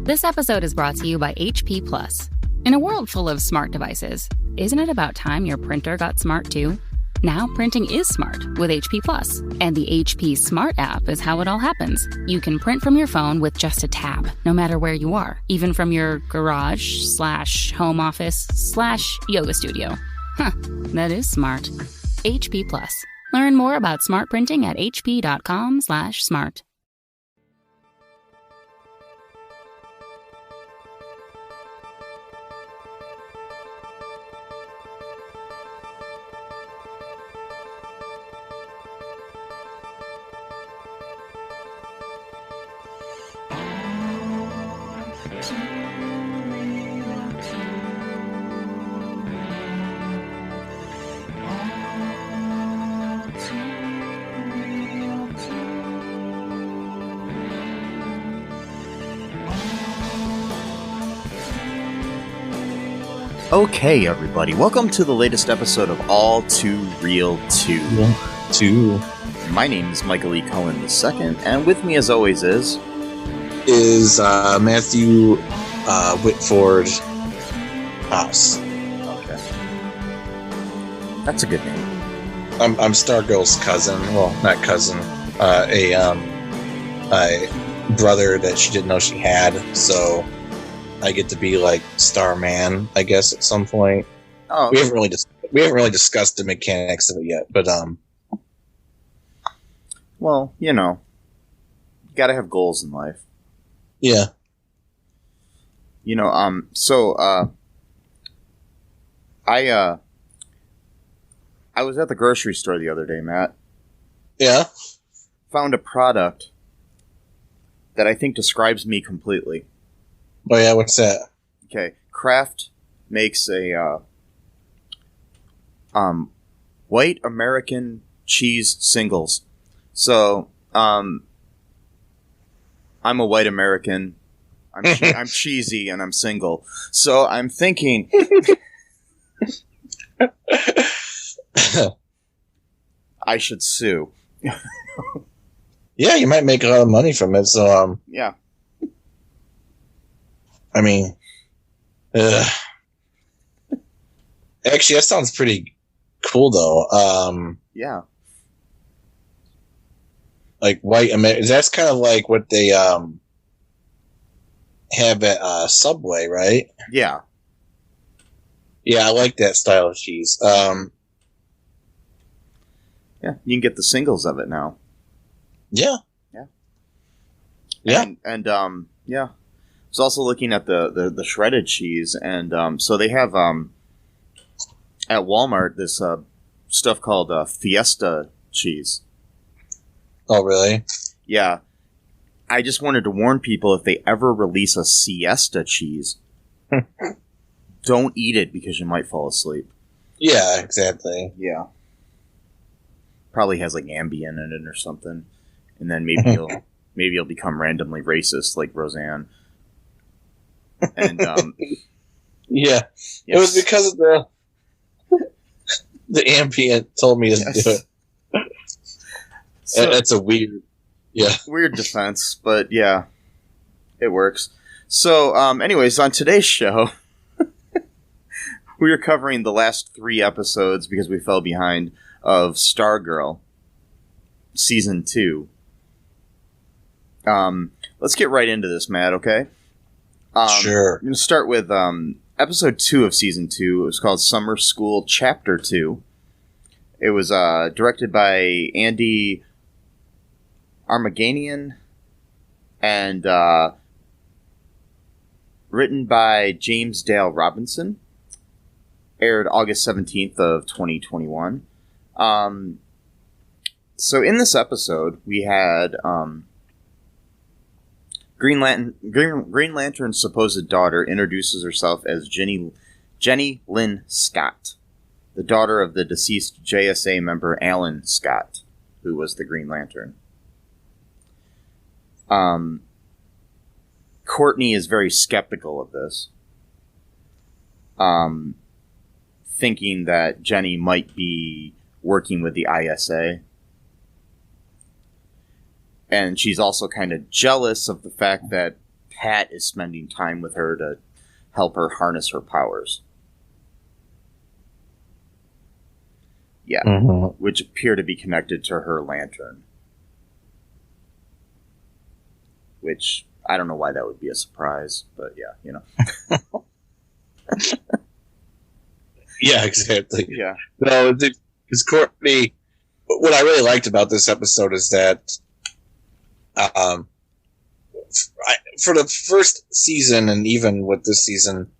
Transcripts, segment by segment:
This episode is brought to you by HP Plus. In a world full of smart devices, isn't it about time your printer got smart too? Now printing is smart with HP Plus, and the HP Smart app is how it all happens. You can print from your phone with just a tap, no matter where you are, even from your garage/home office/yoga studio. Huh, that is smart. HP Plus. Learn more about smart printing at hp.com/smart. Okay, everybody, welcome to the latest episode of All Too Real 2. My name is Michael E. Cohen II, and with me, as always, is Matthew Whitford House. Okay, that's a good name. I'm Stargirl's cousin. Well, not cousin. A brother that she didn't know she had. So I get to be like Starman, I guess, at some point. Oh, we haven't really discussed the mechanics of it yet, but well, you know, you gotta have goals in life. Yeah. You know, I was at the grocery store the other day, Matt. Yeah. Found a product that I think describes me completely. Oh yeah, what's that? Okay, Kraft makes a white American cheese singles. So, I'm a white American. I'm cheesy and I'm single. So I'm thinking I should sue. Yeah, you might make a lot of money from it. So yeah. I mean, actually, that sounds pretty cool, though. Yeah. Like white American. That's kind of like what they have at Subway, right? Yeah. Yeah, I like that style of cheese. Yeah, you can get the singles of it now. Yeah. Yeah. Yeah. And yeah. I was also looking at the shredded cheese, and so they have at Walmart this stuff called Fiesta cheese. Oh, really? Yeah. I just wanted to warn people, if they ever release a siesta cheese, don't eat it because you might fall asleep. Yeah, exactly. Yeah. Probably has like Ambien in it or something, and then maybe you'll become randomly racist like Roseanne. And yeah, yes. It was because of the ambient told me to do it. So, that's a weird defense, but yeah, it works. So, anyways, on today's show, we are covering the last 3 episodes because we fell behind of Stargirl season 2. Let's get right into this, Matt. Okay. Sure. I'm going to start with episode 2 of season 2. It was called Summer School Chapter 2. It was directed by Andy Armaganian and written by James Dale Robinson. Aired August 17th of 2021. So in this episode, we had Green Lantern's supposed daughter introduces herself as Jenny Lynn Scott, the daughter of the deceased JSA member Alan Scott, who was the Green Lantern. Courtney is very skeptical of this, thinking that Jenny might be working with the ISA. And she's also kind of jealous of the fact that Pat is spending time with her to help her harness her powers. Yeah, which appear to be connected to her lantern. Which, I don't know why that would be a surprise, but yeah, you know. Yeah, exactly. Yeah. No, because Courtney, what I really liked about this episode is that for the first season, and even with this season,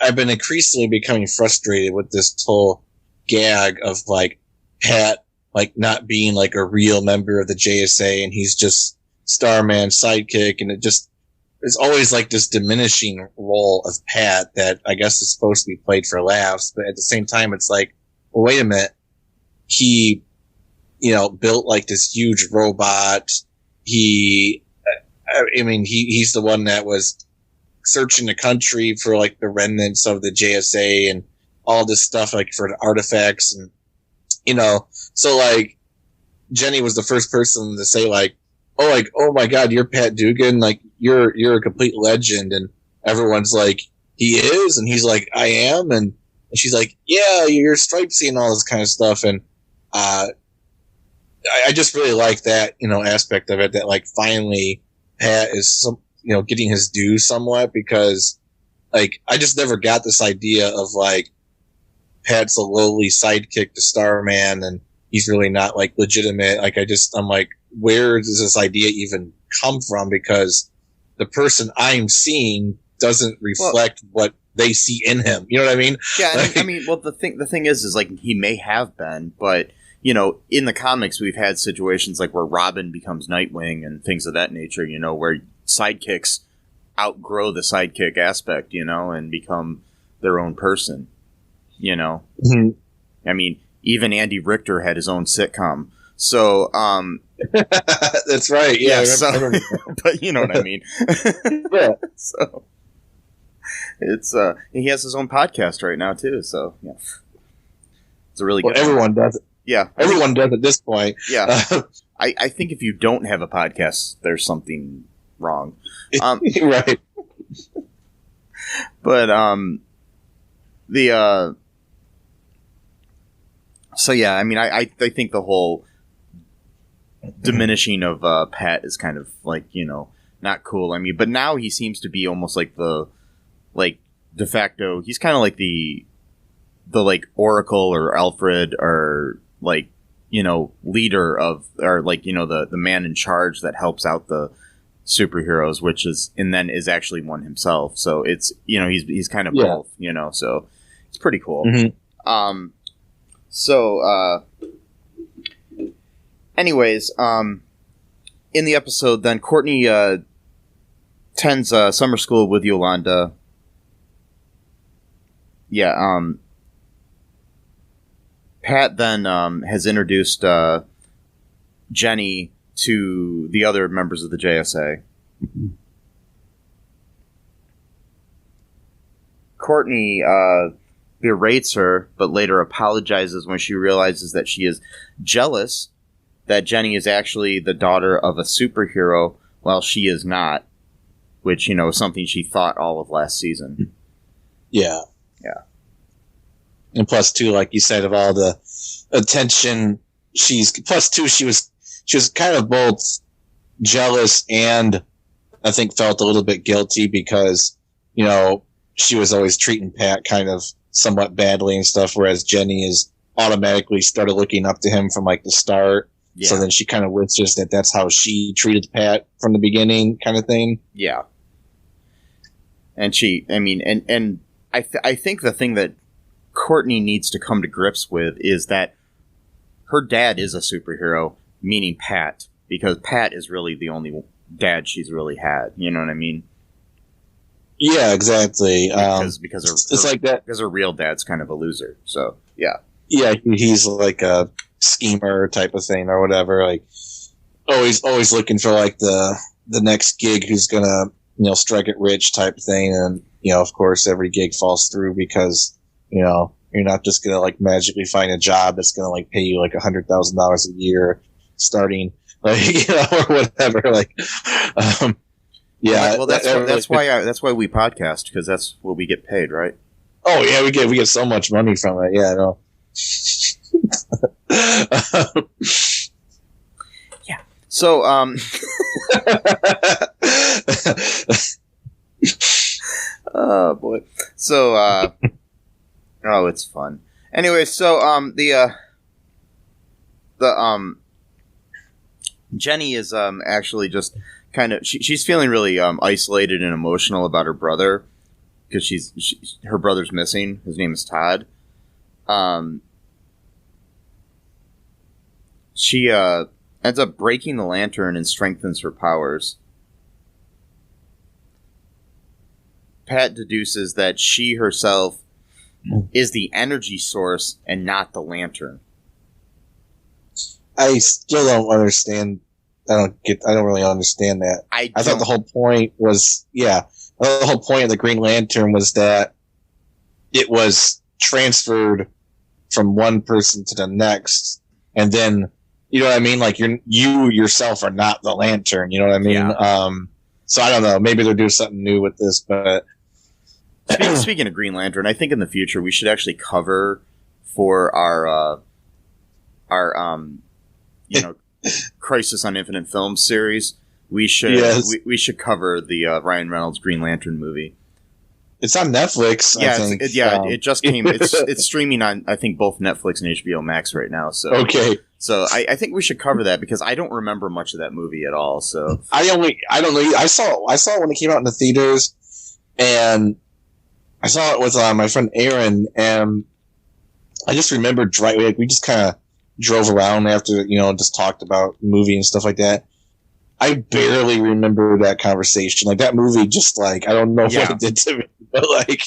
I've been increasingly becoming frustrated with this whole gag of, like, Pat, like, not being, like, a real member of the JSA, and he's just Starman's sidekick, and it just, there's always, like, this diminishing role of Pat that I guess is supposed to be played for laughs, but at the same time, it's like, well, wait a minute, he, you know, built, like, this huge robot, he's the one that was searching the country for, like, the remnants of the JSA and all this stuff, like, for the artifacts, and, you know, so, like, Jenny was the first person to say, like, oh my God, you're Pat Dugan, like, you're a complete legend, and everyone's like, he is, and he's like, I am, and she's like, yeah, you're stripesy and all this kind of stuff, and I just really like that, you know, aspect of it, that, like, finally Pat is getting his due somewhat, because, like, I just never got this idea of, like, Pat's a lowly sidekick to Starman, and he's really not, like, legitimate. Like, I'm like, where does this idea even come from? Because the person I'm seeing doesn't reflect what they see in him. You know what I mean? Yeah, I mean, well, the thing is like, he may have been, but, you know, in the comics, we've had situations like where Robin becomes Nightwing and things of that nature, you know, where sidekicks outgrow the sidekick aspect, you know, and become their own person, you know? Mm-hmm. I mean, even Andy Richter had his own sitcom. So, that's right. Yeah. I remember. But you know what I mean? Yeah. So, it's, he has his own podcast right now, too. So, yeah. It's a really good everyone does it. Yeah. Everyone does at this point. Yeah. I think if you don't have a podcast, there's something wrong. Right. But, so yeah, I mean, I think the whole diminishing of Pat is kind of, like, you know, not cool. I mean, but now he seems to be almost like the, like, de facto, he's kind of like the like Oracle or Alfred, or, like, you know, leader of, or, like, you know, the man in charge that helps out the superheroes, which is, and then is actually one himself. So it's, you know, he's kind of both, you know, so it's pretty cool. Mm-hmm. So, anyways, in the episode, then Courtney attends summer school with Yolanda. Yeah, Pat then has introduced Jenny to the other members of the JSA. Courtney berates her, but later apologizes when she realizes that she is jealous that Jenny is actually the daughter of a superhero while she is not, which, you know, is something she thought all of last season. Yeah. Yeah. And plus, too, like you said, of all the attention she was kind of both jealous and I think felt a little bit guilty because, you know, she was always treating Pat kind of somewhat badly and stuff, whereas Jenny is automatically started looking up to him from, like, the start. Yeah. So then she kind of wishes that that's how she treated Pat from the beginning, kind of thing. Yeah. And I think the thing that Courtney needs to come to grips with is that her dad is a superhero, meaning Pat, because Pat is really the only dad she's really had. You know what I mean? Yeah, exactly. Because like that. Because her real dad's kind of a loser. So yeah. Yeah, he's like a schemer type of thing or whatever. Like always looking for, like, the next gig who's gonna, you know, strike it rich type thing. And, you know, of course, every gig falls through because, you know, you're not just gonna, like, magically find a job that's gonna, like, pay you like $100,000 a year starting, like, you know, or whatever. Like, Yeah, Well, that's why we podcast, because that's what we get paid, right? Oh yeah, we get so much money from it. Yeah, I know. Yeah. So oh boy. So oh, it's fun. Anyway, so Jenny is actually just kind of she's feeling really isolated and emotional about her brother, because her brother's missing. His name is Todd. She ends up breaking the lantern and strengthens her powers. Pat deduces that she herself is the energy source and not the lantern. I still don't understand. I don't really understand that. I thought the whole point was, the whole point of the Green Lantern was that it was transferred from one person to the next, and then, you know what I mean? Like, you yourself are not the Lantern, you know what I mean? Yeah. So I don't know. Maybe they'll do something new with this, but... Speaking of Green Lantern, I think in the future we should actually cover for our Crisis on Infinite Films series. We should we should cover the Ryan Reynolds Green Lantern movie. It's on Netflix. Yeah, I think. It just came. It's streaming on, I think, both Netflix and HBO Max right now. So okay. So I think we should cover that, because I don't remember much of that movie at all. So I don't know. I saw it when it came out in the theaters, and I saw it with my friend Aaron, and I just remember we just kind of drove around after, just talked about the movie and stuff like that. I barely remember that conversation. Like, that movie just, like, I don't know what it did to me, but, like...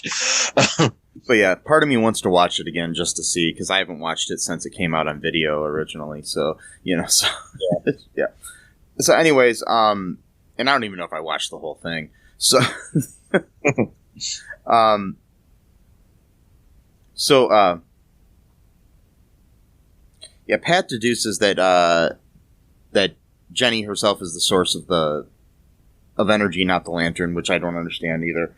But, yeah, part of me wants to watch it again just to see, because I haven't watched it since it came out on video originally, so, so... Yeah. So, anyways, and I don't even know if I watched the whole thing, so... Pat deduces that Jenny herself is the source of energy, not the lantern, which I don't understand either.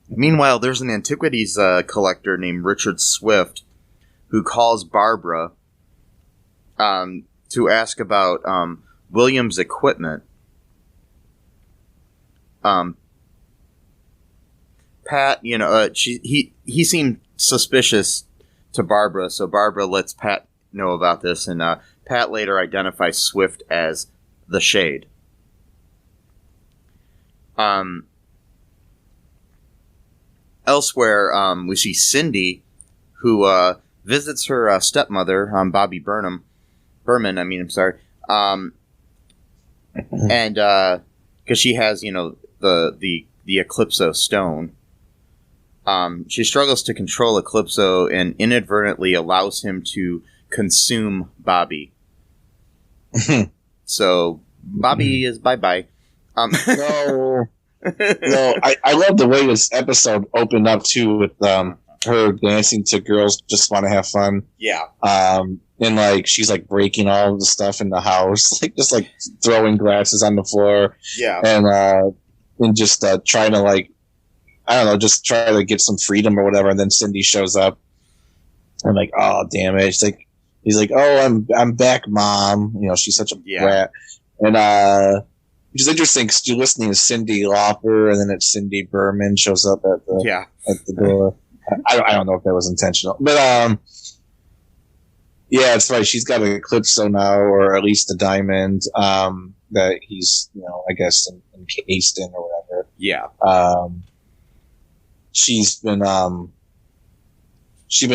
Meanwhile, there's an antiquities collector named Richard Swift who calls Barbara to ask about William's equipment. Pat, he seemed suspicious to Barbara, so Barbara lets Pat know about this, and Pat later identifies Swift as the Shade. Elsewhere, we see Cindy, who visits her stepmother, Bobby Berman. And because she has, the Eclipso stone. She struggles to control Eclipso and inadvertently allows him to consume Bobby. So Bobby is bye-bye. No, I love the way this episode opened up too, with her dancing to Girls Just Want to Have Fun. Yeah. And like she's like breaking all of the stuff in the house, like just like throwing glasses on the floor. Yeah. And just trying to, like, I don't know, just try to get some freedom or whatever. And then Cindy shows up. I'm like, oh damn it! He's like, oh, I'm back, Mom. She's such a brat. And which is interesting because you're listening to Cyndi Lauper, and then it's Cindy Berman shows up at the door. I don't know if that was intentional, but yeah, it's right. She's got an Eclipso now, or at least a diamond that he's I guess encased in or whatever. Yeah. She's been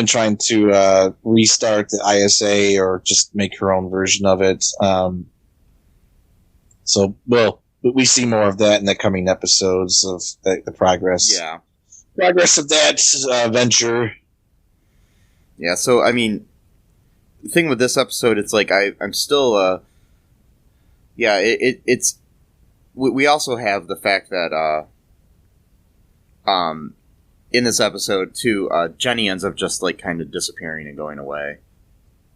trying to restart the ISA or just make her own version of it. So, we see more of that in the coming episodes of the progress. Yeah. Progress of that venture. Yeah, so, I mean, the thing with this episode, it's like, I'm still, it's, we also have the fact that, in this episode, too, Jenny ends up just, like, kind of disappearing and going away.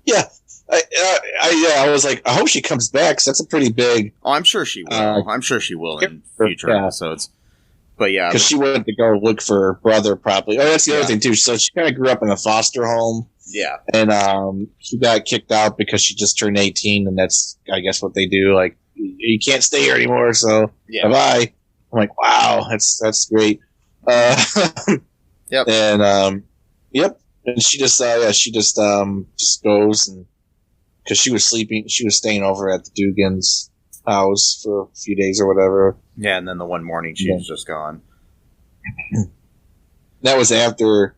Yeah. I was like, I hope she comes back, 'cause that's a pretty big. Oh, I'm sure she will. I'm sure she will in future episodes. But yeah, because she went to go look for her brother, probably. Oh, that's the other thing too. So she kind of grew up in a foster home. Yeah, and she got kicked out because she just turned 18, and that's, I guess, what they do. Like, you can't stay here anymore, so bye. I'm like, wow, that's great. Yep. And yep. And she just just goes, and because she was staying over at the Dugan's house for a few days or whatever. Yeah, and then the one morning she was just gone. That was after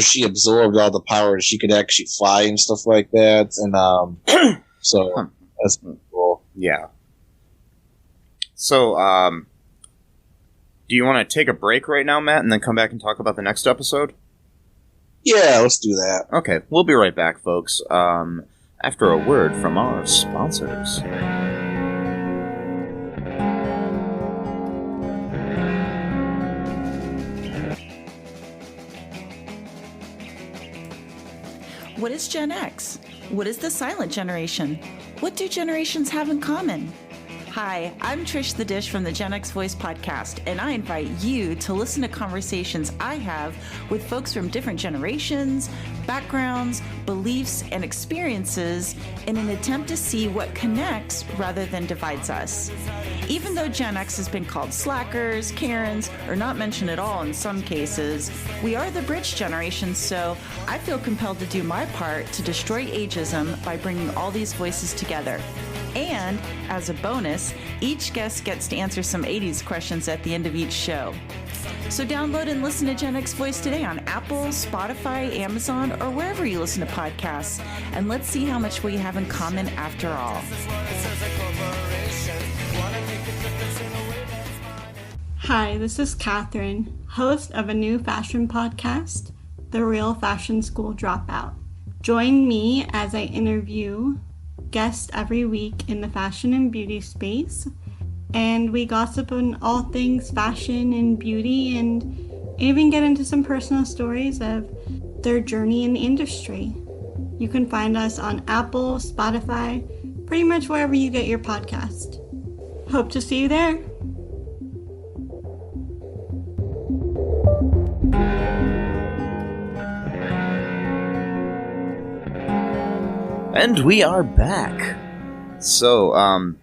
she absorbed all the power. She could actually fly and stuff like that, and so that's cool. Yeah. So, do you want to take a break right now, Matt, and then come back and talk about the next episode? Yeah, let's do that. Okay, we'll be right back, folks. After a word from our sponsors. What is Gen X? What is the silent generation? What do generations have in common? Hi, I'm Trish the Dish from the Gen X Voice podcast, and I invite you to listen to conversations I have with folks from different generations, backgrounds, beliefs, and experiences in an attempt to see what connects rather than divides us. Even though Gen X has been called slackers, Karens, or not mentioned at all in some cases, we are the bridge generation, so I feel compelled to do my part to destroy ageism by bringing all these voices together. And, as a bonus, each guest gets to answer some 80s questions at the end of each show. So download and listen to Gen X Voice today on Apple, Spotify, Amazon, or wherever you listen to podcasts. And let's see how much we have in common after all. Hi, this is Catherine, host of a new fashion podcast, The Real Fashion School Dropout. Join me as I interview guests every week in the fashion and beauty space, and we gossip on all things fashion and beauty, and even get into some personal stories of their journey in the industry. You can find us on Apple, Spotify, pretty much wherever you get your podcast. Hope to see you there. And we are back. So,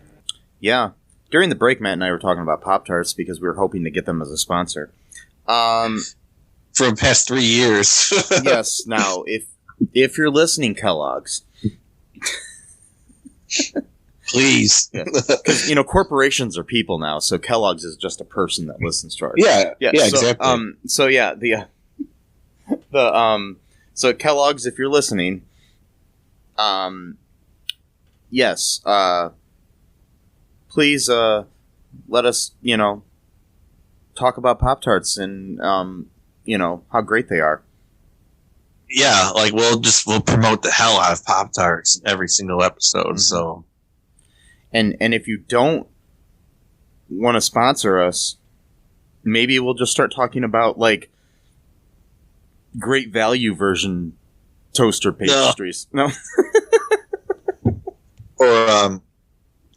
yeah. During the break, Matt and I were talking about Pop-Tarts because we were hoping to get them as a sponsor. For the past 3 years. Yes. Now, if you're listening, Kellogg's, please, because corporations are people now, so Kellogg's is just a person that listens to our yeah, so, exactly. So yeah, so Kellogg's, if you're listening, yes, please let us talk about Pop-Tarts and how great they are. Yeah, like we'll promote the hell out of Pop-Tarts every single episode. Mm-hmm. So, and if you don't want to sponsor us, maybe we'll just start talking about like great value version toaster pastries. No.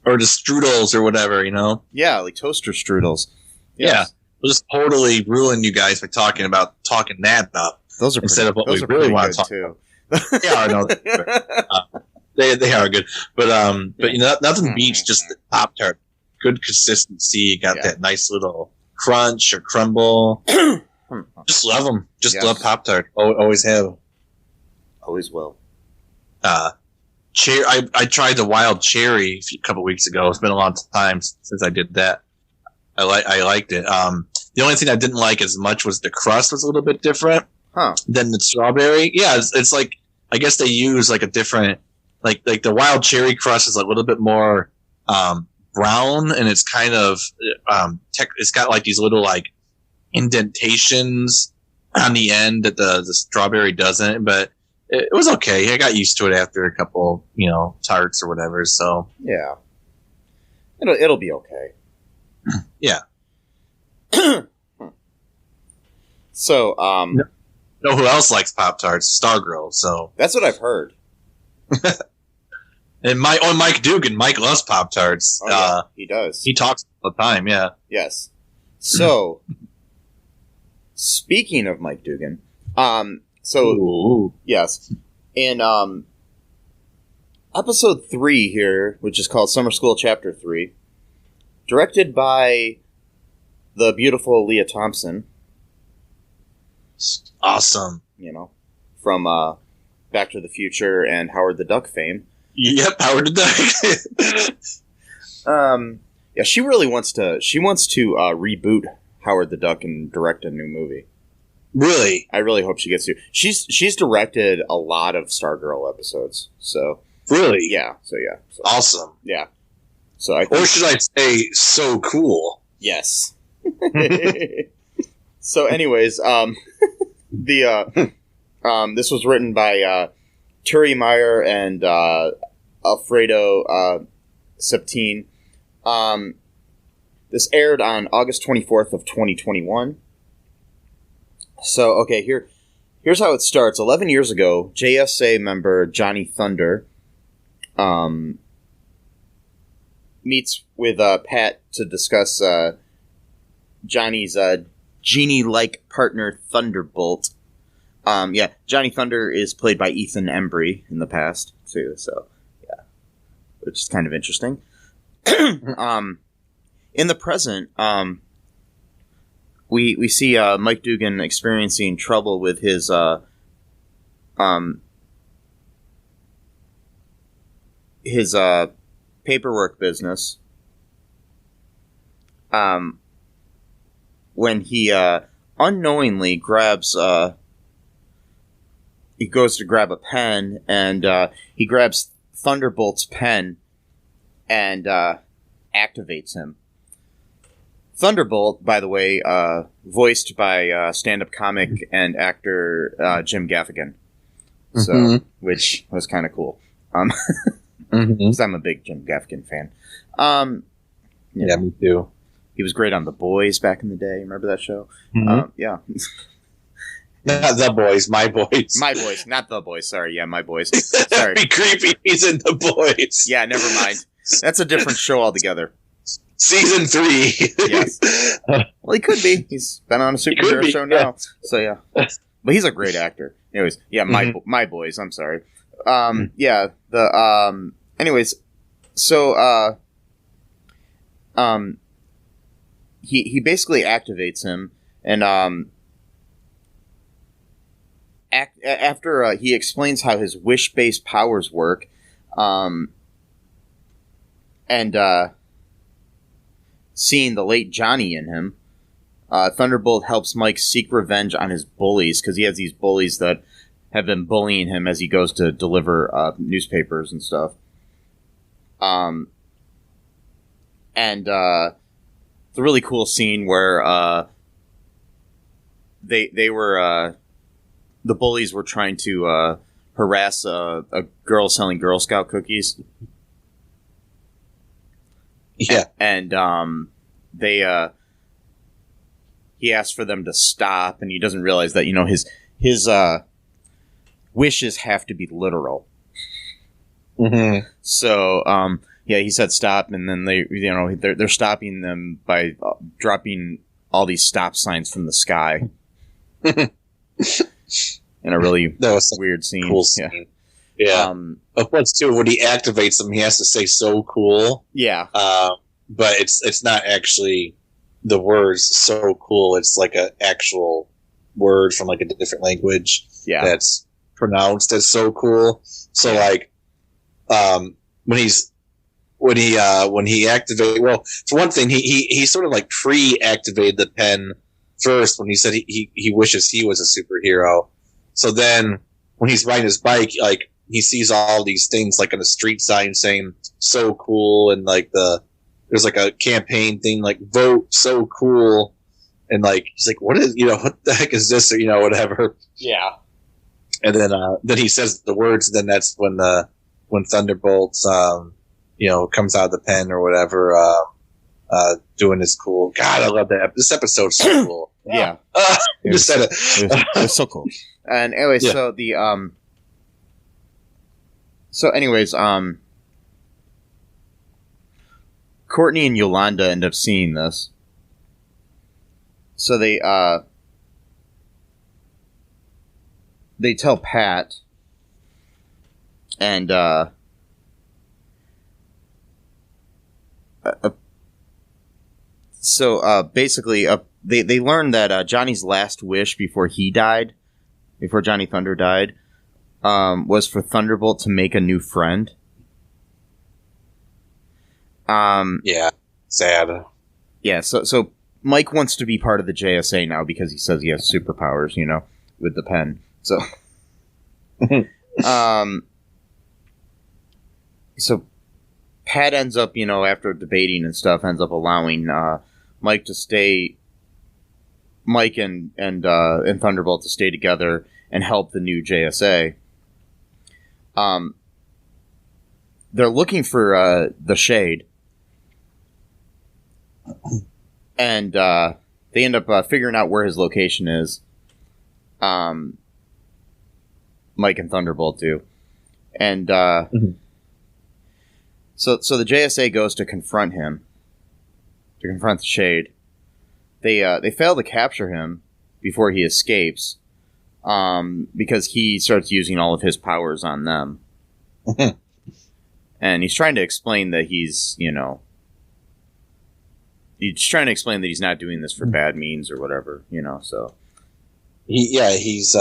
Or just strudels or whatever, Yeah, like toaster strudels. Yes. Yeah, we'll just totally ruin you guys by talking that up. Those are instead of what we really want to talk too. About. Yeah, I know. They are good, but nothing beats just the Pop-Tart. Good consistency. You got that nice little crunch or crumble. Just love them. Just love Pop-Tart. Always have. Always will. I tried the wild cherry a couple weeks ago. It's been a long time since I did that. I liked it. The only thing I didn't like as much was the crust was a little bit different than the strawberry. Yeah, it's like I guess they use like a different like the wild cherry crust is a little bit more brown, and it's kind of it's got like these little like indentations on the end that the strawberry doesn't, but it was okay. I got used to it after a couple, tarts or whatever. So yeah, it'll be okay. Yeah. So know who else likes Pop-Tarts? Stargirl. So that's what I've heard. And Mike Dugan. Mike loves Pop-Tarts. Oh, yeah, he does. He talks all the time, yeah. Yes. So, speaking of Mike Dugan, Ooh. yes, in episode 3 here, which is called Summer School Chapter 3, directed by the beautiful Leah Thompson. Awesome. You know, from Back to the Future and Howard the Duck fame. Yep, Howard the Duck. Yeah, she really wants to. She wants to reboot Howard the Duck and direct a new movie. Really? I really hope she gets to. She's directed a lot of Stargirl episodes. So Really? yeah. So Awesome. yeah. So I think, Or should I say, so cool? yes. So, anyways, this was written by Turi Meyer and Alfredo Septine. This aired on August 24th of 2021. So, okay, here's how it starts. 11 years ago, JSA member Johnny Thunder meets with Pat to discuss Johnny's genie-like partner Thunderbolt. Johnny Thunder is played by Ethan Embry in the past too, so yeah, which is kind of interesting. In the present, we see Mike Dugan experiencing trouble with his paperwork business. When he unknowingly grabs, he goes to grab a pen, and he grabs Thunderbolt's pen and activates him. Thunderbolt, by the way, voiced by stand-up comic and actor Jim Gaffigan, which was kind of cool. 'Cause I'm a big Jim Gaffigan fan. Yeah, me too. He was great on The Boys back in the day. Remember that show? Yeah. Not The Boys, My Boys. My Boys, not The Boys. Sorry, yeah, My Boys. Sorry. That'd be creepy. He's in The Boys. Yeah, never mind. That's a different show altogether. Season 3. Yes. Well, he could be. He's been on a superhero show now. Yeah. So, yeah. But he's a great actor. Anyways, yeah, My Boys. I'm sorry. Yeah, anyways, so, he basically activates him, and, after he explains how his wish-based powers work, and seeing the late Johnny in him, Thunderbolt helps Mike seek revenge on his bullies, because he has these bullies that have been bullying him as he goes to deliver newspapers and stuff. And it's a really cool scene where they were the bullies were trying to harass a girl selling Girl Scout cookies. Yeah, and he asks for them to stop, and he doesn't realize that his wishes have to be literal. So he said stop, and then they're stopping them by dropping all these stop signs from the sky. In a really weird scene. Cool scene. Yeah. Of course, too, when he activates them, he has to say "so cool." Yeah. But it's not actually the words "so cool." It's like an actual word from like a different language. Yeah. That's pronounced as "so cool." So when he activated, well, for one thing, he sort of like pre-activated the pen first when he said he wishes he was a superhero. So then when he's riding his bike, like he sees all these things like on a street sign saying "so cool," and like there's like a campaign thing like "vote so cool," and like he's like, what the heck is this, or whatever. Yeah. And then he says the words, and then that's when Thunderbolts comes out of the pen or whatever, doing his cool. God, I love that. This episode's so cool. Yeah. Just said it. It was so cool. And anyway, so Courtney and Yolanda end up seeing this. So they tell Pat, and basically they learned that Johnny's last wish before Johnny Thunder died, was for Thunderbolt to make a new friend. Yeah, sad. Yeah, so Mike wants to be part of the JSA now because he says he has superpowers, with the pen. So, so Pat ends up, after debating and stuff, ends up allowing Mike to stay, Mike and Thunderbolt to stay together and help the new JSA. They're looking for the Shade. And they end up figuring out where his location is. Mike and Thunderbolt do. And so the JSA goes to confront him. To confront the Shade. They fail to capture him before he escapes. Because he starts using all of his powers on them. And he's trying to explain that he's trying to explain that he's not doing this for bad means or whatever, so. He's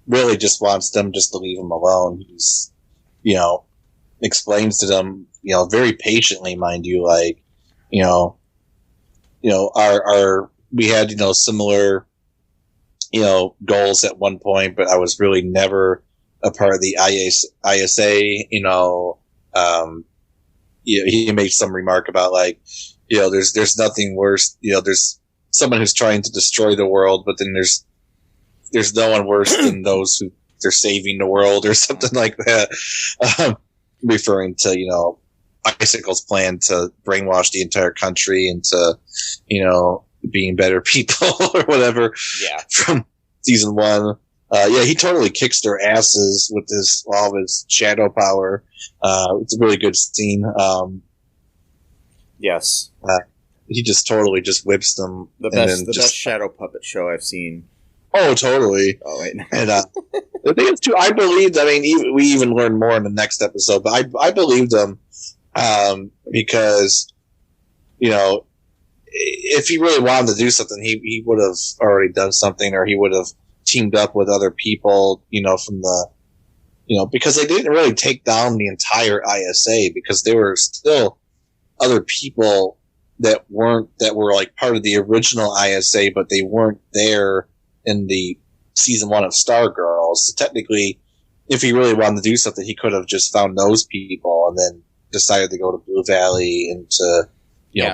really just wants them just to leave him alone. He's, explains to them, very patiently, mind you, like, we had, similar, goals at one point, but I was really never a part of the ISA, he made some remark about like, there's nothing worse. There's someone who's trying to destroy the world, but then there's no one worse than those who they're saving the world or something like that. Referring to, Icicle's plan to brainwash the entire country into, being better people or whatever. Yeah. From season 1. He totally kicks their asses with all of his shadow power. It's a really good scene. Yes. He just totally just whips them. The best shadow puppet show I've seen. Oh, totally. Oh, wait. And the thing is, too, I believed, we even learned more in the next episode, but I believed him because, if he really wanted to do something, he would have already done something, or he would have teamed up with other people, from the, because they didn't really take down the entire ISA, because there were still other people that were like part of the original ISA, but they weren't there in the season 1 of Stargirl. So technically, if he really wanted to do something, he could have just found those people and then decided to go to Blue Valley and to,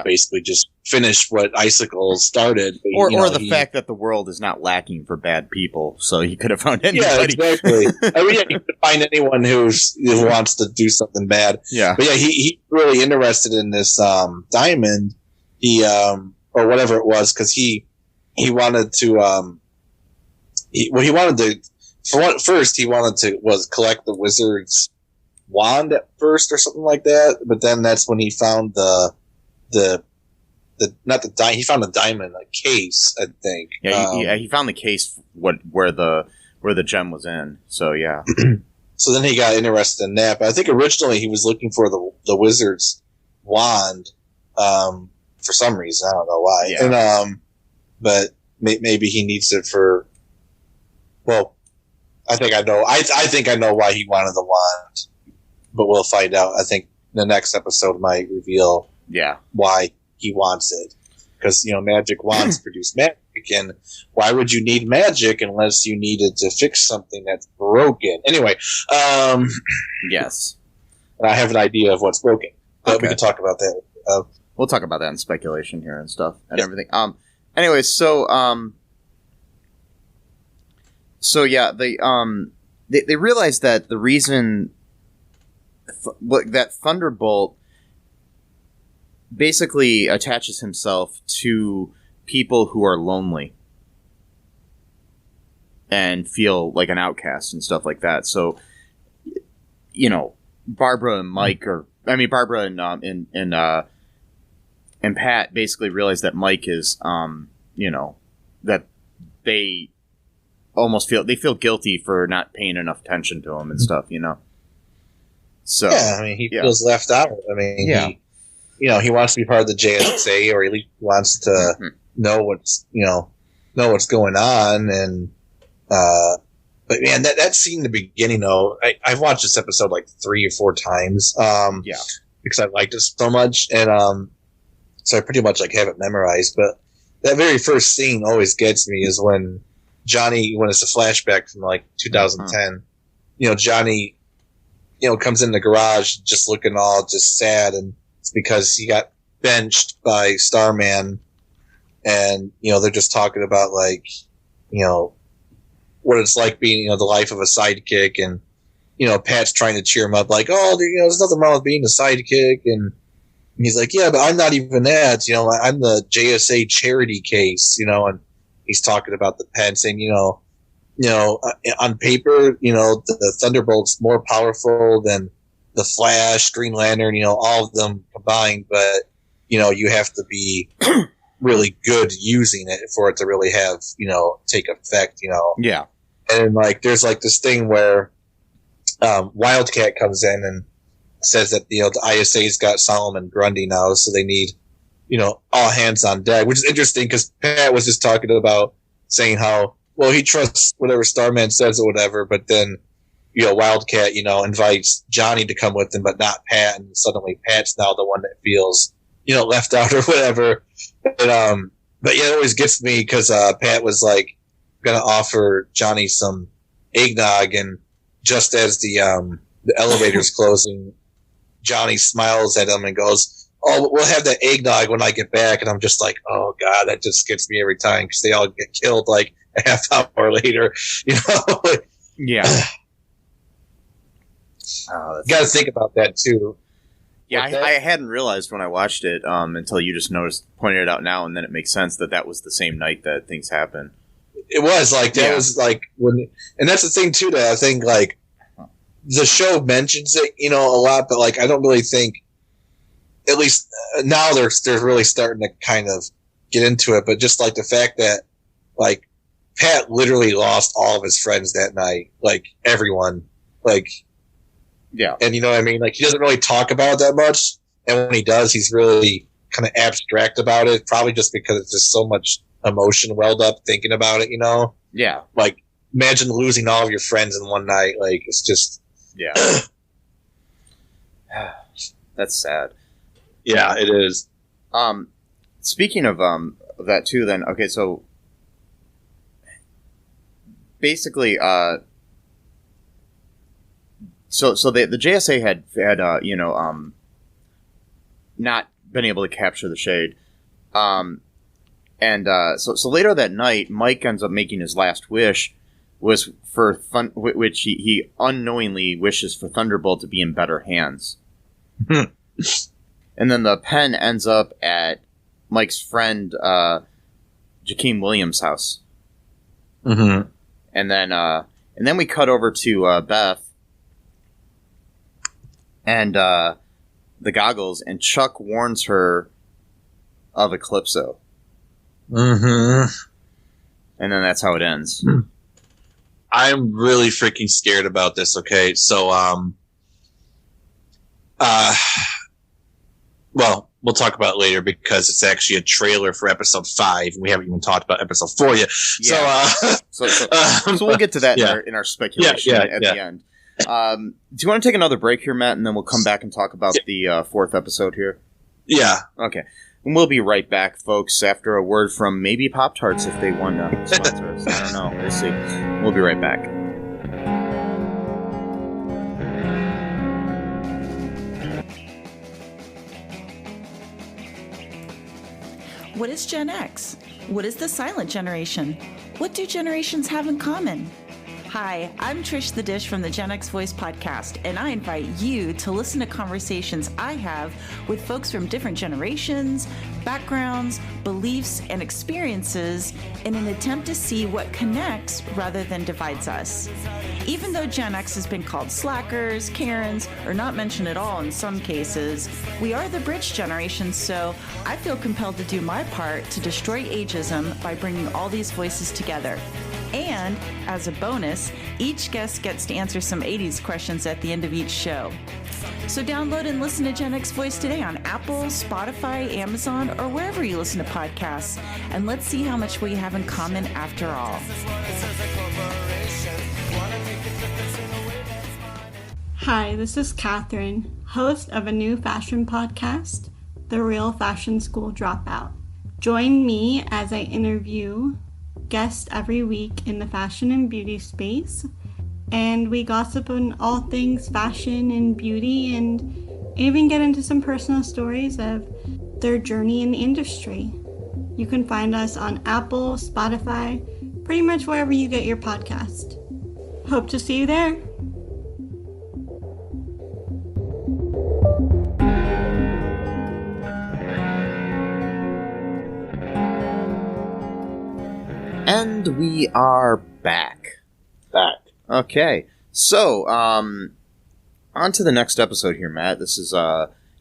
basically just finish what Icicle started. But, or the fact that the world is not lacking for bad people, so he could have found anybody. Yeah, exactly. He could find anyone who wants to do something bad. Yeah. But he's really interested in this diamond. He or whatever it was, because he wanted to he wanted to collect the wizard's wand at first or something like that. But then that's when he found he found a diamond, a case, I think. Yeah, he found the case where the gem was in. So yeah. So then he got interested in that. But I think originally he was looking for the wizard's wand, for some reason. I don't know why. Yeah. And but maybe he needs it for. Well, I think I know. I think I know why he wanted the wand, but we'll find out. I think the next episode might reveal. Yeah. Why he wants it. Because, magic wands produce magic, and why would you need magic unless you needed to fix something that's broken? Anyway, yes. I have an idea of what's broken, but we can talk about that. We'll talk about that in speculation here and stuff and everything. Anyway, so yeah, they realized that the reason that Thunderbolt basically attaches himself to people who are lonely and feel like an outcast and stuff like that. So, Barbara and Mike are Barbara and Pat basically realize that Mike is, that they almost feel guilty for not paying enough attention to him and stuff, So yeah, he feels left out. He wants to be part of the JSA, or at least wants to know what's going on. And but man, that scene in the beginning, though, I've watched this episode like 3 or 4 times. Because I liked it so much, and so I pretty much like have it memorized. But that very first scene always gets me is when Johnny, when it's a flashback from like 2010. Johnny, comes in the garage just looking all just sad, and it's because he got benched by Starman, and they're just talking about like what it's like being the life of a sidekick, and Pat's trying to cheer him up like, oh, there's nothing wrong with being a sidekick, and he's like, yeah, but I'm not even that, I'm the JSA charity case, and he's talking about the pen, saying on paper, the Thunderbolt's more powerful than the Flash, Green Lantern, all of them combined, but you have to be really good using it for it to really have take effect. Yeah. And like there's like this thing where Wildcat comes in and says that the ISA's got Solomon Grundy now, so they need all hands on deck, which is interesting because Pat was just talking about saying how he trusts whatever Starman says or whatever, but then Wildcat invites Johnny to come with him, but not Pat, and suddenly Pat's now the one that feels left out or whatever. And, but yeah, it always gets me because Pat was like gonna offer Johnny some eggnog, and just as the elevator's closing, Johnny smiles at him and goes, "Oh, we'll have that eggnog when I get back." And I'm just like, "Oh God, that just gets me every time," because they all get killed like a half hour later. Yeah. You got to think about that too. Yeah, I hadn't realized when I watched it until you just pointed it out now, and then it makes sense that was the same night that things happened. It was like that was like when, and that's the thing too. That I think like the show mentions it, a lot, but like I don't really think. At least now they're really starting to kind of get into it, but just like the fact that like Pat literally lost all of his friends that night, like everyone, like. Yeah. And you know what I mean? Like, he doesn't really talk about it that much. And when he does, he's really kind of abstract about it. Probably just because it's just so much emotion welled up thinking about it, Yeah. Like, imagine losing all of your friends in one night. Like, it's just. Yeah. That's sad. Yeah, it is. Speaking of that too, then, okay, so. Basically, So the JSA had not been able to capture the Shade, so later that night, Mike ends up making his last wish was for which he unknowingly wishes for Thunderbolt to be in better hands, and then the pen ends up at Mike's friend Jakeem Williams' house, and then we cut over to Beth. And the goggles, and Chuck warns her of Eclipso. Mm-hmm. And then that's how it ends. I'm really freaking scared about this, okay? So, well, we'll talk about it later because it's actually a trailer for episode 5, and we haven't even talked about episode 4 yet. Yeah. So we'll get to that in our speculation at the end. Do you want to take another break here, Matt, and then we'll come back and talk about the 4th episode here? Yeah. Okay. And we'll be right back, folks, after a word from maybe Pop-Tarts if they want to sponsor us. I don't know. We'll see. We'll be right back. What is Gen X? What is the silent generation? What do generations have in common? Hi, I'm Trish the Dish from the Gen X Voice podcast, and I invite you to listen to conversations I have with folks from different generations, backgrounds, beliefs, and experiences in an attempt to see what connects rather than divides us. Even though Gen X has been called slackers, Karens, or not mentioned at all in some cases, we are the bridge generation, so I feel compelled to do my part to destroy ageism by bringing all these voices together. And, as a bonus, each guest gets to answer some 80s questions at the end of each show. So download and listen to Gen X Voice today on Apple, Spotify, Amazon, or wherever you listen to podcasts. And let's see how much we have in common after all. Hi, this is Catherine, host of a new fashion podcast, The Real Fashion School Dropout. Join me as I interview guests every week in the fashion and beauty space, and we gossip on all things fashion and beauty, and even get into some personal stories of their journey in the industry. You can find us on Apple, Spotify, pretty much wherever you get your podcast. Hope to see you there. And we are back. Okay. So, on to the next episode here, Matt. This is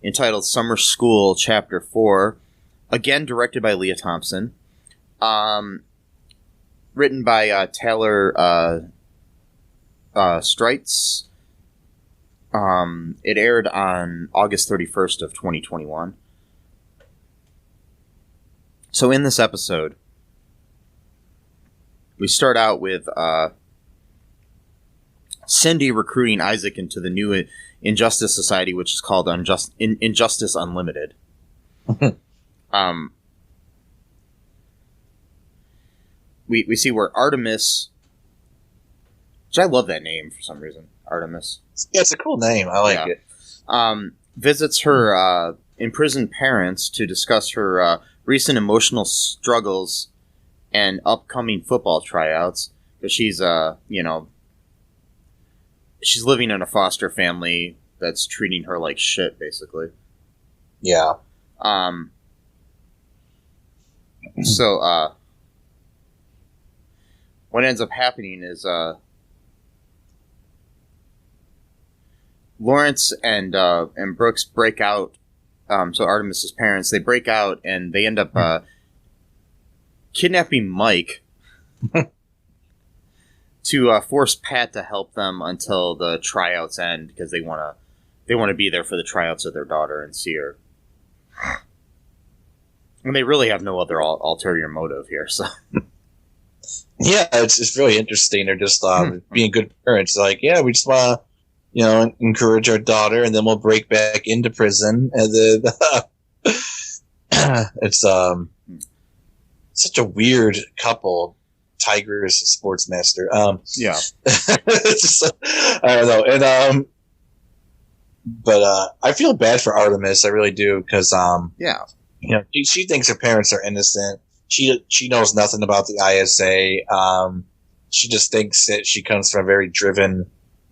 entitled Summer School, Chapter 4. Again, directed by Leah Thompson. Written by Taylor Streitz. It aired on August 31st of 2021. So in this episode, we start out with Cindy recruiting Isaac into the new Injustice Society, which is called Injustice Unlimited. We see where Artemis, which I love that name for some reason, Artemis. Yeah, it's a cool name. I like it. Visits her imprisoned parents to discuss her recent emotional struggles and upcoming football tryouts, because she's she's living in a foster family that's treating her like shit, basically. Yeah. So what ends up happening is Lawrence and Brooks break out. So Artemis's parents, they break out and they end up kidnapping Mike to force Pat to help them until the tryouts end, because they want to be there for the tryouts of their daughter and see her. And they really have no other ulterior motive here. So yeah, it's really interesting. They're just being good parents. Like, yeah, we just want to encourage our daughter, and then we'll break back into prison, and then it's such a weird couple. Tiger is a sports master. yeah, it's just, I don't know. And but I feel bad for Artemis. I really do, because she thinks her parents are innocent. She knows nothing about the ISA. She just thinks that she comes from a very driven,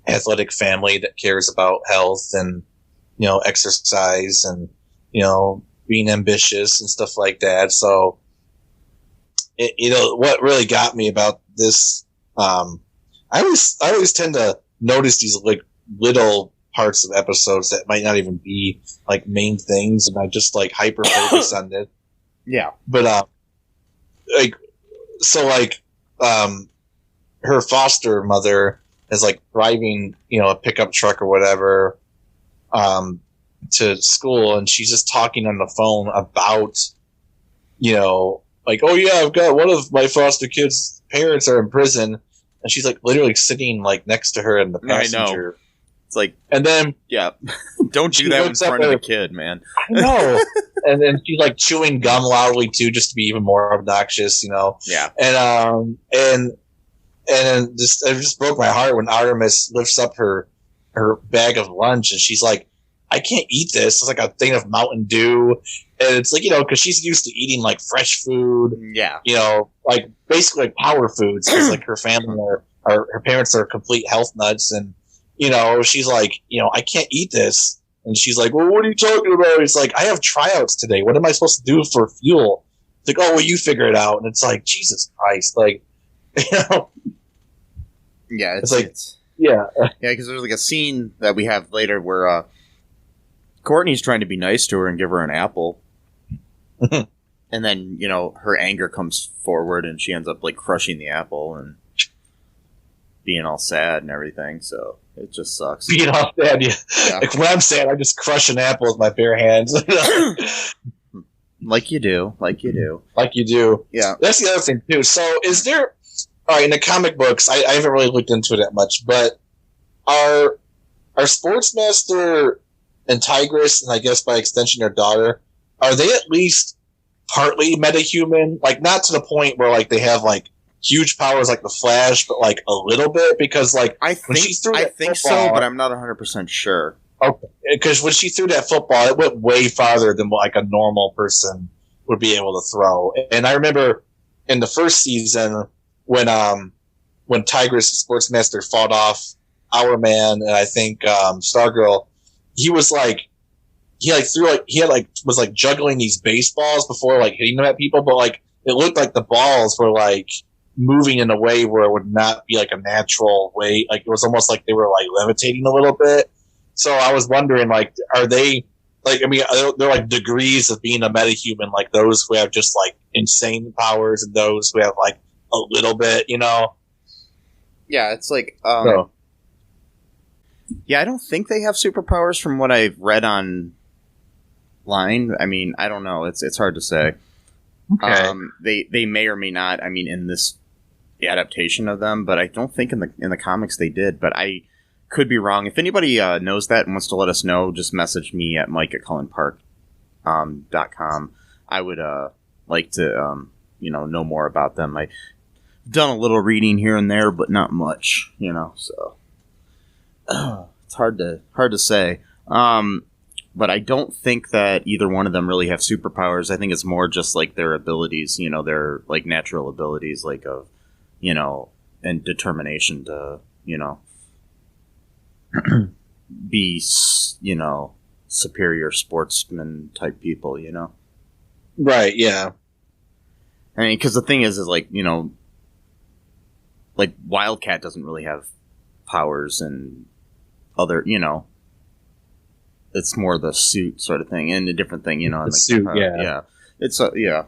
athletic family that cares about health and exercise and being ambitious and stuff like that. So. What really got me about this, I always tend to notice these like little parts of episodes that might not even be like main things, and I just like hyper focus on it. Yeah. But her foster mother is like driving, a pickup truck or whatever, to school, and she's just talking on the phone about, like, oh yeah, I've got one of my foster kids' parents are in prison, and she's like literally sitting like next to her in the passenger. I know. It's like, and then don't do that in front of the kid, man. I know. And then she's like chewing gum loudly too, just to be even more obnoxious, Yeah. And then it just broke my heart when Artemis lifts up her bag of lunch, and she's like, I can't eat this. It's like a thing of Mountain Dew. And it's like, because she's used to eating like fresh food. Yeah. Like basically like power foods, because like her family her parents are complete health nuts, and she's like, I can't eat this, and she's like, well, what are you talking about? It's like, I have tryouts today. What am I supposed to do for fuel? It's like, oh, well, you figure it out, and it's like, Jesus Christ, like, Yeah, yeah, because there's like a scene that we have later where Courtney's trying to be nice to her and give her an apple. And then, her anger comes forward and she ends up like crushing the apple and being all sad and everything. So it just sucks. Being all sad, yeah. Like when I'm sad, I just crush an apple with my bare hands. Like you do. Like you do. Yeah. That's the other thing too. So is there, all right, in the comic books, I haven't really looked into it that much, but are Sportsmaster and Tigress, and I guess by extension their daughter, are they at least partly metahuman? Like, not to the point where like they have like huge powers like the Flash, but like a little bit, because like I think so, but I'm not 100% sure. Okay, because when she threw that football, it went way farther than like a normal person would be able to throw. And I remember in the first season when Tigress and Sportsmaster fought off Our Man and I think Stargirl, he was like, was like juggling these baseballs before like hitting them at people, but like it looked like the balls were like moving in a way where it would not be like a natural way. Like it was almost like they were like levitating a little bit. So I was wondering, like, are they like? I mean, they're like degrees of being a metahuman, like those who have just like insane powers and those who have like a little bit, Yeah, it's like, yeah, I don't think they have superpowers from what I've read online. I mean, I don't know. It's hard to say. Okay. They may or may not. I mean, in this adaptation of them, but I don't think in the comics they did. But I could be wrong. If anybody knows that and wants to let us know, just message me at mike@cullenpark.com. I would like to know more about them. I've done a little reading here and there, but not much. So it's hard to say. But I don't think that either one of them really have superpowers. I think it's more just like their abilities, their like natural abilities, like of, and determination to, be, superior sportsman type people, Right. Yeah. I mean, because the thing is like, like Wildcat doesn't really have powers and other, it's more the suit sort of thing and a different thing, The like suit, yeah. It's yeah.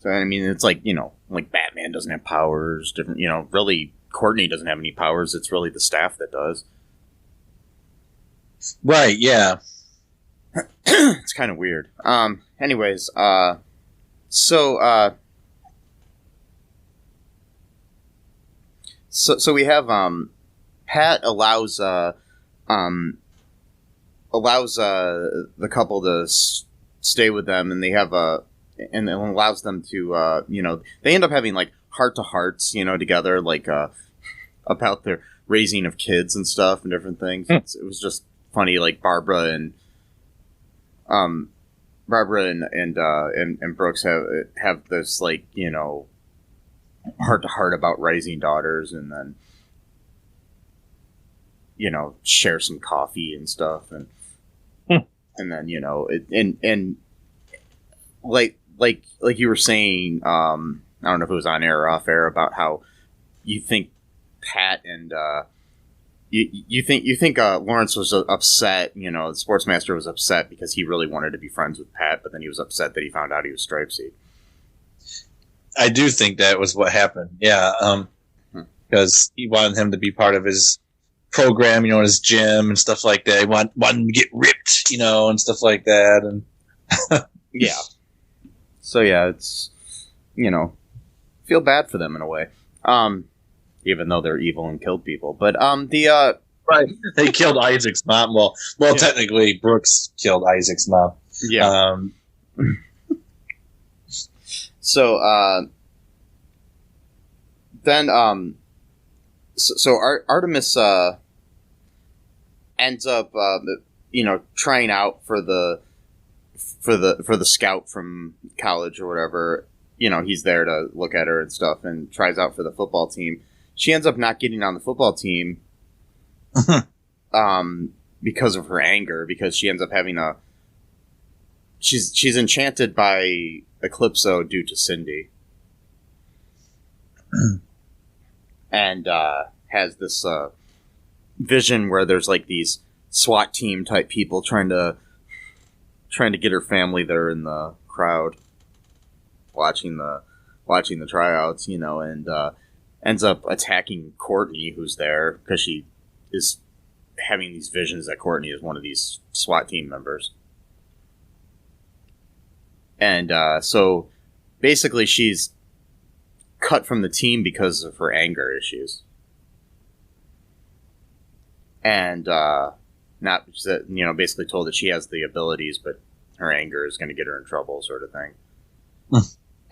So I mean, it's like like Batman doesn't have powers. Different, really, Courtney doesn't have any powers. It's really the staff that does. Right. Yeah. It's kind of weird. Anyways, so we have Pat allows the couple to stay with them, and they have and it allows them to they end up having like heart-to-hearts together, like about their raising of kids and stuff and different things. It was just funny, like Barbara and Brooks have this like heart-to-heart about raising daughters, and then share some coffee and stuff, and and then and like you were saying, I don't know if it was on air or off air, about how you think Pat and you think Lawrence was upset, the Sportsmaster was upset because he really wanted to be friends with Pat, but then he was upset that he found out he was Stripesy. I do think that was what happened. Yeah, because he wanted him to be part of his program, his gym and stuff like that. He wanted him to get ripped, and stuff like that. And yeah. So yeah, it's feel bad for them in a way. Even though they're evil and killed people, but right, they killed Isaac's mom. Well, yeah. Technically, Brooks killed Isaac's mom. Yeah. So then so Artemis ends up trying out for the scout from college or whatever. He's there to look at her and stuff, and tries out for the football team. she ends up not getting on the football team because of her anger, because she ends up having she's enchanted by Eclipso due to Cindy. And has this vision where there's like these SWAT team type people trying to get her family there in the crowd watching the tryouts, and ends up attacking Courtney, who's there, because she is having these visions that Courtney is one of these SWAT team members. And so basically she's cut from the team because of her anger issues. And not, basically told that she has the abilities, but her anger is going to get her in trouble, sort of thing.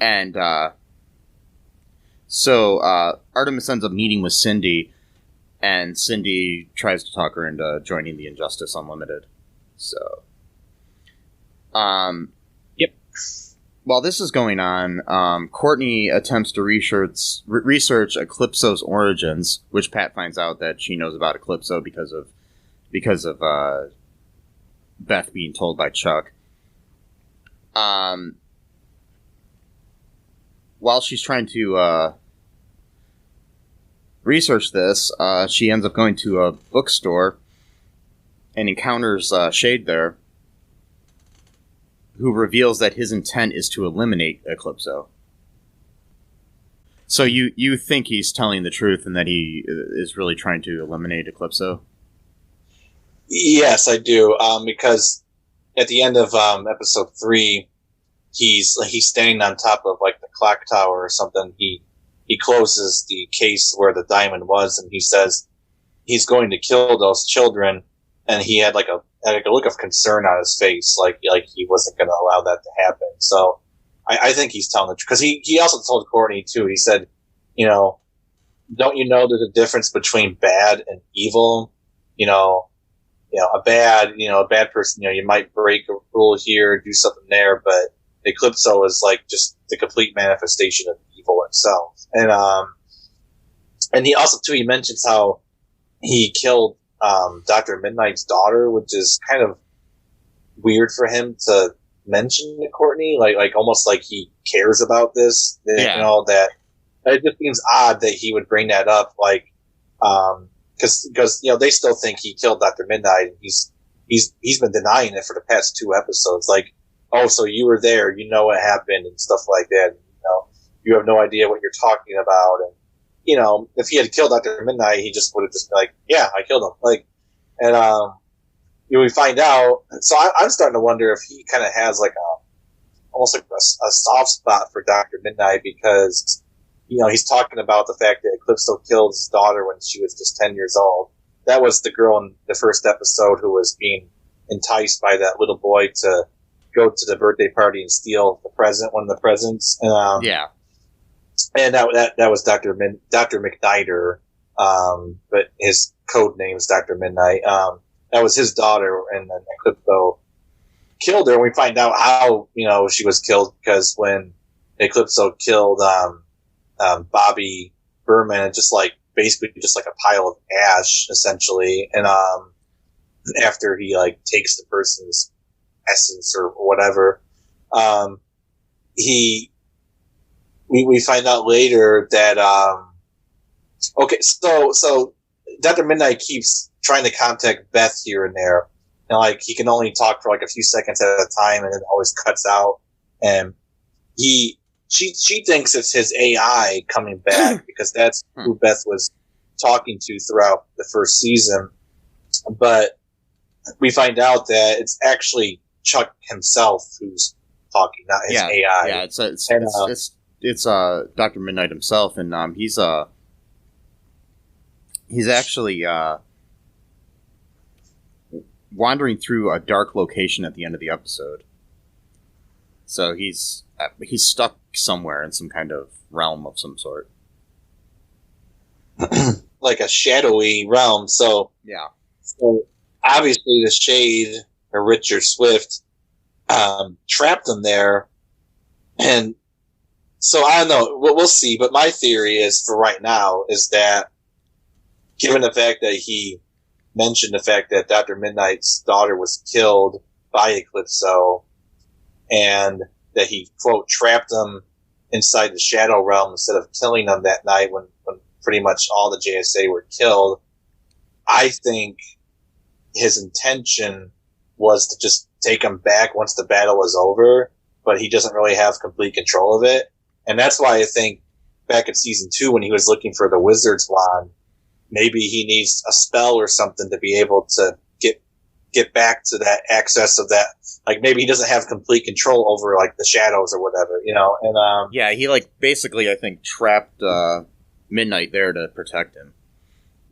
And so Artemis ends up meeting with Cindy, and Cindy tries to talk her into joining the Injustice Unlimited. So, yep. While this is going on, Courtney attempts to research Eclipso's origins, which Pat finds out that she knows about Eclipso because of Beth being told by Chuck. While she's trying to research this, she ends up going to a bookstore and encounters Shade there, who reveals that his intent is to eliminate Eclipso. So you think he's telling the truth and that he is really trying to eliminate Eclipso? Yes, I do. Because at the end of episode 3, he's standing on top of like the clock tower or something. He closes the case where the diamond was, and he says he's going to kill those children. And he had like a look of concern on his face, like he wasn't going to allow that to happen. So I think he's telling the truth, because he also told Courtney too. He said, don't you know there's a difference between bad and evil? A bad person, you might break a rule here, do something there, but Eclipso is like just the complete manifestation of evil itself. And he also too, he mentions how he killed Dr. Midnight's daughter, which is kind of weird for him to mention to Courtney, like almost like he cares about this. Yeah. That it just seems odd that he would bring that up, because they still think he killed Dr. Midnight, and he's been denying it for the past 2 episodes. Like, oh, so you were there, what happened and stuff like that. You have no idea what you're talking about, and if he had killed Dr. Midnight, he just would have just been like, yeah, I killed him. We find out. So I'm starting to wonder if he kind of has almost like a soft spot for Dr. Midnight, because, he's talking about the fact that Eclipso killed his daughter when she was just 10 years old. That was the girl in the first episode who was being enticed by that little boy to go to the birthday party and steal one of the presents. And, yeah. And that was Dr. McNider, but his code name is Dr. Midnight. That was his daughter, and then Eclipso killed her. And we find out how she was killed, because when Eclipso killed Bobby Berman, it basically just like a pile of ash, essentially. And after he takes the person's essence or whatever, we find out later that so Dr. Midnight keeps trying to contact Beth here and there, and he can only talk for a few seconds at a time, and it always cuts out. And she thinks it's his AI coming back, because that's who Beth was talking to throughout the first season. But we find out that it's actually Chuck himself who's talking, not his AI. Yeah, it's Dr. Midnight himself, and he's actually wandering through a dark location at the end of the episode. So he's stuck somewhere in some kind of realm of some sort, like a shadowy realm. So yeah. So obviously, the Shade or Richard Swift trapped him there, and So I don't know. We'll see. But my theory is, for right now, is that given the fact that he mentioned the fact that Dr. Midnight's daughter was killed by Eclipso, and that he, quote, trapped them inside the Shadow Realm instead of killing them that night when pretty much all the JSA were killed, I think his intention was to just take them back once the battle was over, but he doesn't really have complete control of it. And that's why I think back in season 2, when he was looking for the Wizard's Wand, maybe he needs a spell or something to be able to get back to that access of that. Like, maybe he doesn't have complete control over, like, the shadows or whatever, you know? And, yeah, he, like, basically, I think, trapped, Midnight there to protect him.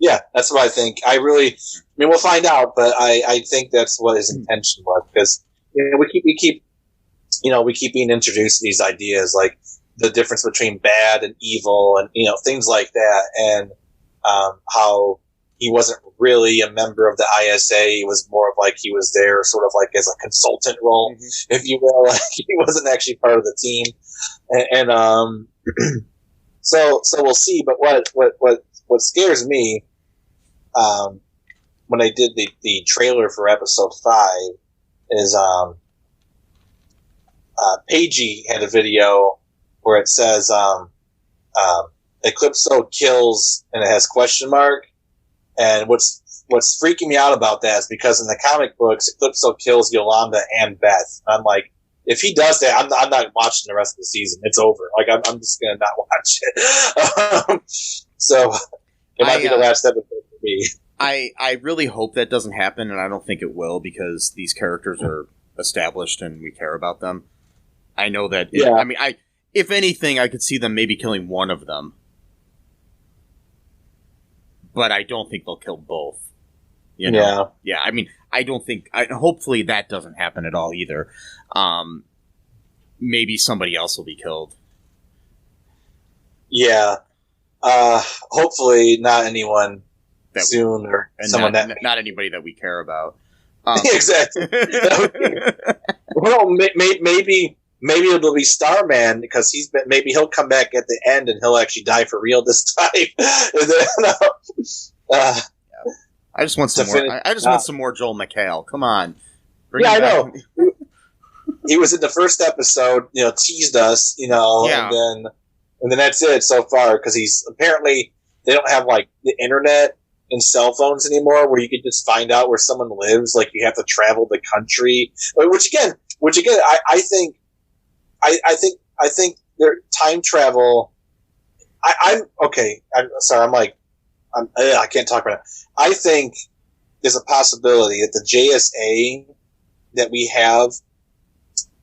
Yeah, that's what I think. I mean, we'll find out, but I think that's what his intention was, because, you know, we keep being introduced to these ideas, like the difference between bad and evil and, you know, things like that. And, how he wasn't really a member of the ISA. He was more of like, he was there sort of like as a consultant role, if you will. Like, he wasn't actually part of the team. And so we'll see. But what scares me, when I did the trailer for episode 5 is, Paigey had a video where it says, Eclipso kills, and it has question mark. And what's freaking me out about that is because in the comic books, Eclipso kills Yolanda and Beth. And I'm like, if he does that, I'm not watching the rest of the season. It's over. Like, I'm just gonna not watch it. So it might be the last episode for me. I really hope that doesn't happen, and I don't think it will, because these characters are established and we care about them. I know that. Yeah. I mean, if anything, I could see them maybe killing one of them, but I don't think they'll kill both. You know? Yeah. I mean, I don't think. Hopefully, that doesn't happen at all either. Maybe somebody else will be killed. Yeah. Hopefully, not anyone that soon, or someone not anybody that we care about. Exactly. Well, maybe it'll be Starman, because maybe he'll come back at the end and he'll actually die for real this time. And then, I just want some more. I just want some more Joel McHale. Come on. I know. He was in the first episode, you know, teased us, you know, and then that's it so far, because they don't have like the internet and cell phones anymore, where you can just find out where someone lives. Like, you have to travel the country, which again, I think their time travel. I'm okay. I'm sorry. I can't talk right now. I think there's a possibility that the JSA that we have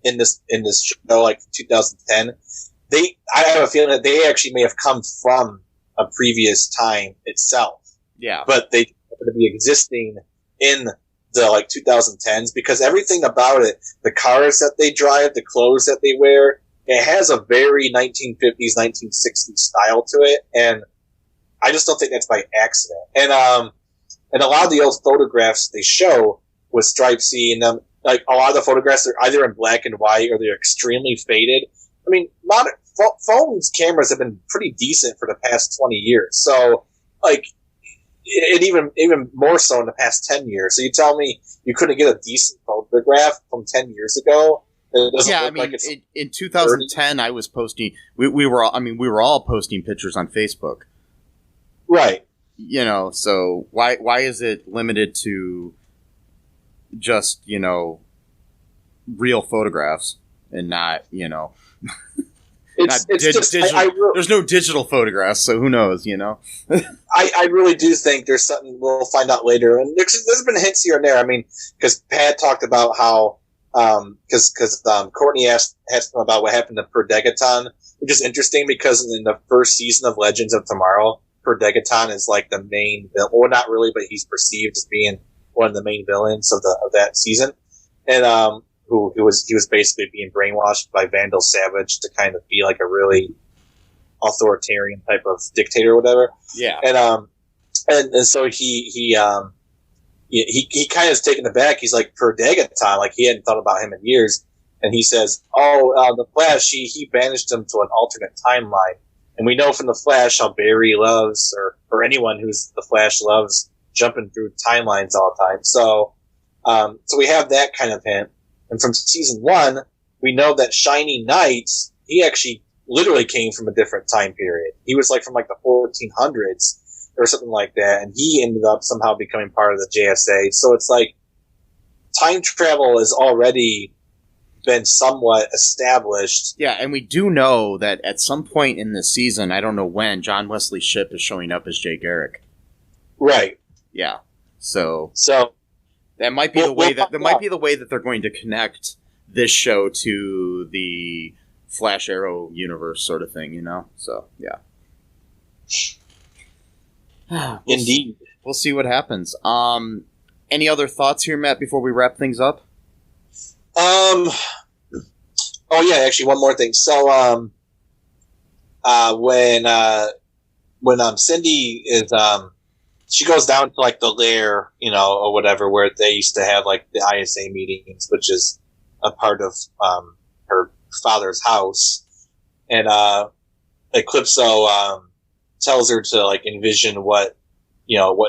in this show, like 2010, I have a feeling that they actually may have come from a previous time itself. Yeah. But they happen to be existing in the like 2010s, because everything about it, the cars that they drive, the clothes that they wear, it has a very 1950s, 1960s style to it, and I just don't think that's by accident. And a lot of the old photographs they show with Stripesy and them, like a lot of the photographs are either in black and white or they're extremely faded. I mean, modern phones cameras have been pretty decent for the past 20 years, so like. It even more so in the past 10 years. So you tell me you couldn't get a decent photograph from 10 years ago? Yeah, I mean, in 2010, I was posting. We were all posting pictures on Facebook, right? You know, so why is it limited to just, you know, real photographs and not, you know? There's no digital photographs, so who knows, you know? I really do think there's something we'll find out later. And there's been hints here and there. I mean, because Pat talked about how, because Courtney asked him about what happened to Per Degaton, which is interesting because in the first season of Legends of Tomorrow, Per Degaton is like the main villain. Well, not really, but he's perceived as being one of the main villains of that season. And, who was basically being brainwashed by Vandal Savage to kind of be like a really authoritarian type of dictator or whatever. Yeah. And so he kind of is taken aback. He's like, Per Degaton, like he hadn't thought about him in years. and he says, the Flash, he banished him to an alternate timeline. And we know from the Flash how Barry loves, or anyone who's the Flash loves, jumping through timelines all the time. So we have that kind of hint. And from season 1, we know that Shiny Knight, he actually literally came from a different time period. He was like from like the 1400s or something like that, and he ended up somehow becoming part of the JSA. So it's like time travel has already been somewhat established. Yeah, and we do know that at some point in this season, I don't know when, John Wesley Shipp is showing up as Jay Garrick. Right. Yeah. So that might be the way that they're going to connect this show to the Flash Arrow universe sort of thing, you know? So, yeah. Indeed. We'll see what happens. Any other thoughts here, Matt, before we wrap things up? Oh yeah, actually one more thing. So, when Cindy is, she goes down to like the lair, you know, or whatever, where they used to have like the ISA meetings, which is a part of, her father's house. And, Eclipso, tells her to like envision what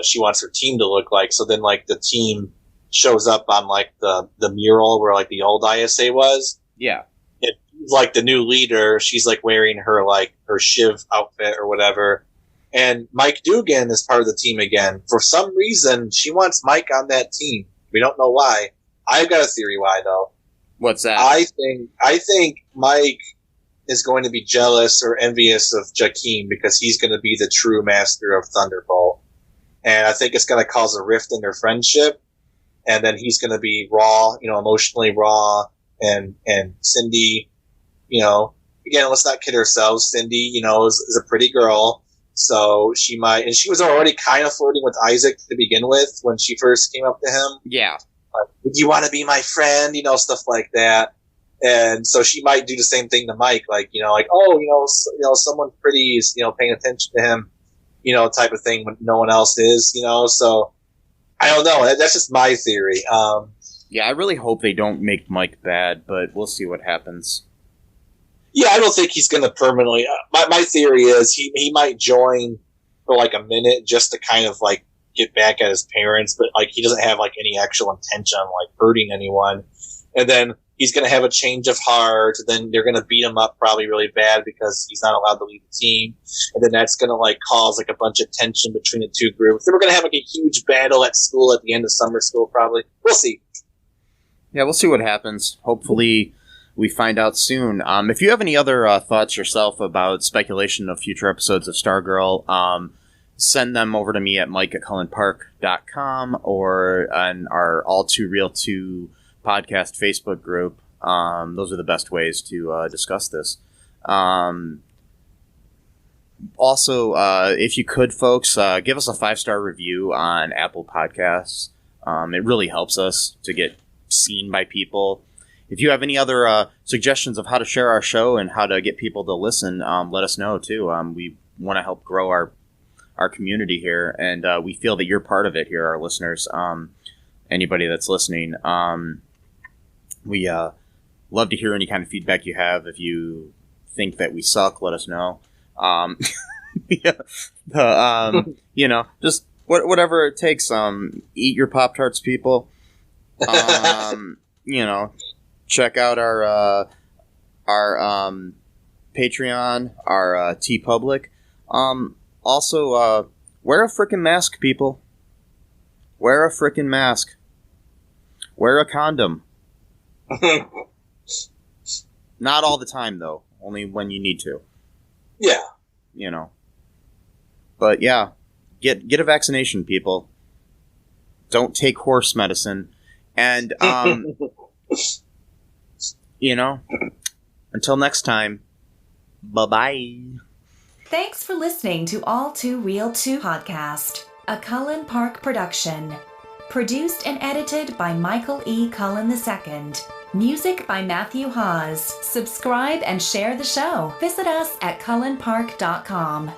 she wants her team to look like. So then like the team shows up on like the mural where like the old ISA was. Yeah. And she's like the new leader. She's like wearing her Shiv outfit or whatever. And Mike Dugan is part of the team again. For some reason, she wants Mike on that team. We don't know why. I've got a theory why though. What's that? I think Mike is going to be jealous or envious of Jakeem because he's going to be the true master of Thunderbolt. And I think it's going to cause a rift in their friendship. And then he's going to be raw, emotionally raw. And Cindy, again, let's not kid ourselves. Cindy, is a pretty girl. So she might, and she was already kind of flirting with Isaac to begin with when she first came up to him. Yeah. Like, would you want to be my friend? Stuff like that. And so she might do the same thing to Mike, someone pretty is, paying attention to him, type of thing when no one else is, so I don't know. That's just my theory. Yeah, I really hope they don't make Mike bad, but we'll see what happens. Yeah, I don't think he's going to permanently. My theory is he might join for like a minute just to kind of like get back at his parents, but like he doesn't have like any actual intention on like hurting anyone. And then he's going to have a change of heart. Then they're going to beat him up probably really bad because he's not allowed to lead the team. And then that's going to like cause like a bunch of tension between the two groups. Then we're going to have like a huge battle at school at the end of summer school probably. We'll see. Yeah, we'll see what happens. Hopefully we find out soon. If you have any other thoughts yourself about speculation of future episodes of Stargirl, send them over to me at mike@cullenpark.com or on our All Too Real 2 podcast Facebook group. Those are the best ways to discuss this. Also, if you could, folks, give us a 5-star review on Apple Podcasts. It really helps us to get seen by people. If you have any other suggestions of how to share our show and how to get people to listen, let us know too. We want to help grow our community here, and we feel that you're part of it here, our listeners. Anybody that's listening, we love to hear any kind of feedback you have. If you think that we suck, let us know. Just whatever it takes. Eat your Pop-Tarts, people. Check out our Patreon, our TeePublic. Also, wear a frickin' mask, people. Wear a frickin' mask. Wear a condom. Not all the time, though. Only when you need to. Yeah. But yeah, get a vaccination, people. Don't take horse medicine. And, until next time, bye-bye. Thanks for listening to All Too Real 2 podcast, a Cullen Park production. Produced and edited by Michael E. Cullen II. Music by Matthew Hawes. Subscribe and share the show. Visit us at cullenpark.com.